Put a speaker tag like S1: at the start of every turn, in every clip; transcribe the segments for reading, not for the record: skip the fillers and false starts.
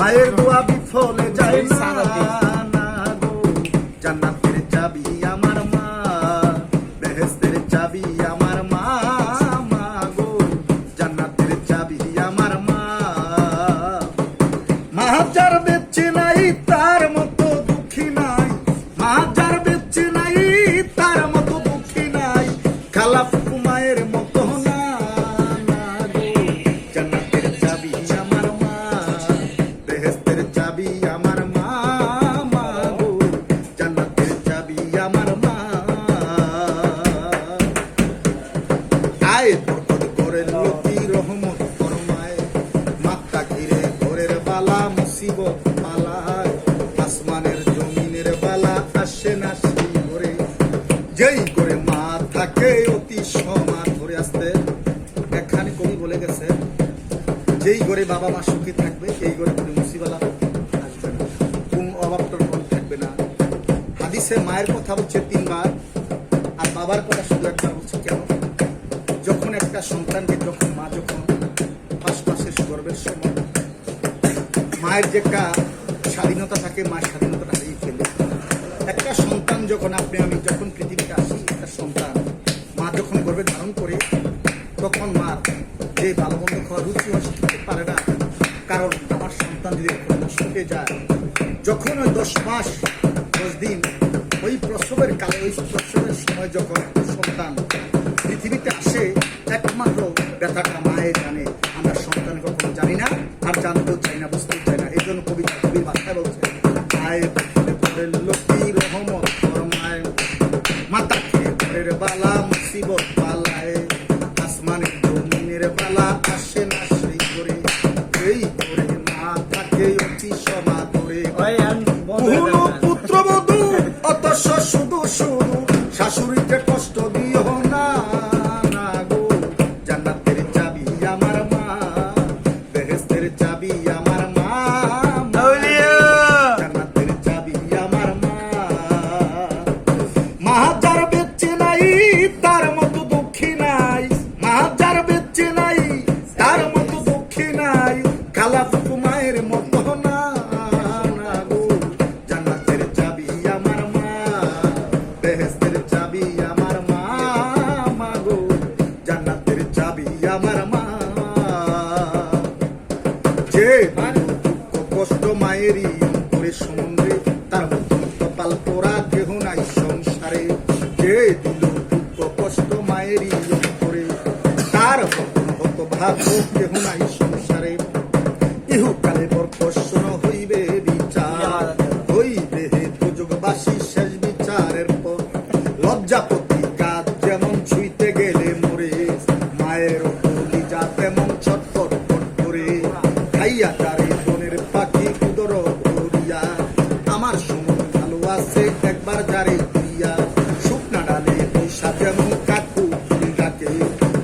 S1: মায়ের দোয়া বিফলে যায় না গো, জান্নাতের চাবি আমার মা, বেহেশতের চাবি আমার মা, মা গো জান্নাতের চাবি আমার মা। মা যার বেঁচে নাই তার মতো দুঃখী নাই, মা যার বেঁচে নাই তার মতো দুঃখী নাই, খালা ফুফু মায়ের মতো না গো, জান্নাতের চাবি আমার মা, বেহেশতের চাবি আমার মা, মা গো জান্নাতের চাবি আমার মা। আয় বরকত করে লতি রহমত ফরমায়, মাত্তা ঘিরে ঘরের বালা মুসিবত পালায়, আসমানের জমিনের বালা আসে না সেই ঘরে, যেই করে মা থাকে অতি সমান ধরে আসতে। এখানে কবি বলে গেছে যেই ঘরে বাবা মা সুখী থাকবে এই ঘরে কোনো মুসিবালা আসবে না, কোন অভাবটার কোনো থাকবে না। হাদিসে মায়ের কথা বলছে 3 বার, আর বাবার কথা শুধু একবার বলছে। কেন? যখন একটা সন্তানকে যখন মা যখন 5 মাসের গর্ভের সময় মায়ের যে একটা স্বাধীনতা থাকে, মায়ের স্বাধীনতা হারিয়ে ফেলে। একটা সন্তান যখন আপনি আমি যখন পৃথিবীতে আসি, একটা সন্তান মা যখন গর্ভে ধারণ করে, তখন মার যে ভালো মন্দ খাওয়া রুচি হয় শিখতে পারে না। কারণ আমার সন্তান যদি নষ্ট হয়ে যায়, যখন ওই 10 মাস 10 দিন ওই প্রসবের কালে, ওই প্রসবের সময় যখন সন্তান পৃথিবীতে আসে, একমাত্র ব্যথাটা মায়ের জানে, আমরা সন্তান কখনো জানি না, আর জানতেও চাই না, বুঝতেও চাই না। এই জন্য কবিতা কবির ভাষায় বলছে মায়ের লক্ষ্মী রহমত ফরমায়, মাতা খেয়ে ঘরের বালা মুসিবত পালায়, আসমানের জমিনের বালা আসে না সেই করে, এই করে মা থাকে অতি সভা করে। পুত্রবধূ অতঃ শুধু শুধু শাশুড়িকে কষ্ট দিও না গো, জান্নাতের চাবি আমার মা, বেহেশতের চাবি আমার মা, জান্নাতের চাবি আমার মা। মা যার বেঁচে নাই তার মতো দুঃখী নাই, মা যার বেঁচে নাই তার মতো দুঃখী নাই, খালা ফুফু মায়ের মতো না গো, জান্নাতের চাবি আমার মা, বেহেশতের চাবি আমার মা, মা গো জান্নাতের চাবি আমার মা। যে দুঃখ কষ্ট মায়েরই অন্তরে সমুদ্রে, তার মতো কপাল পোড়া কেহ নাই সংসারে, যে দিল দুঃখ কষ্ট মায়েরই অন্তরে, তার হত ভাগ্য কেহ নাই সংসারে। ইহুকালে বরকশন হইবে বিচার, হইবে হে দুযোগবাসী শেষ বিচারের পর, লজ্জাপতি কাজ যেমন ছুঁইতে গেলে মরে, মায়ের কলিজা তেমন ছটফট করে, খাইয়া তারে বনের পাখি উদর করিয়া, আমার সময় ভালো আছে একবার যারে দিয়া, শুকনা ডালে পয়সা যেমন কাকু ডাকে,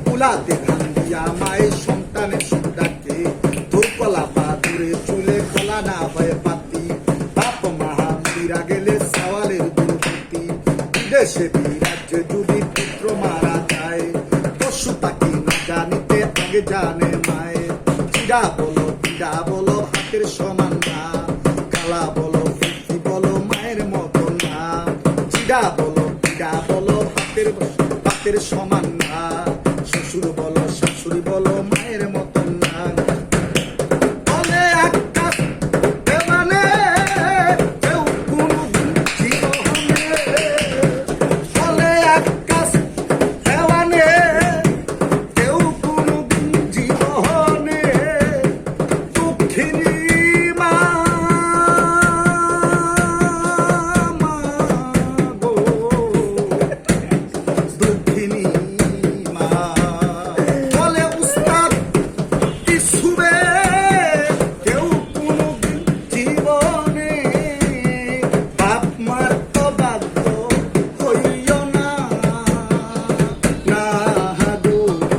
S1: কুলাতে ধান দিয়া মায়ের সন্তানের সুখ ডাকে, ধূপকলা পা দূরে চুলে কলা না হয় পাতি, বাপ মাহা মরিরা গেলে সওয়ালের দুর্গতি, দেশে বিরাজ্যে যদি পুত্র মারা যায়, পশু পাখি না জানিতে আগে জানে মায়ে, চিড়া বলো হাতের সমান না, কালা বলো ফুফি বলো মায়ের মতো না, চিড়া বলো হাতের সমান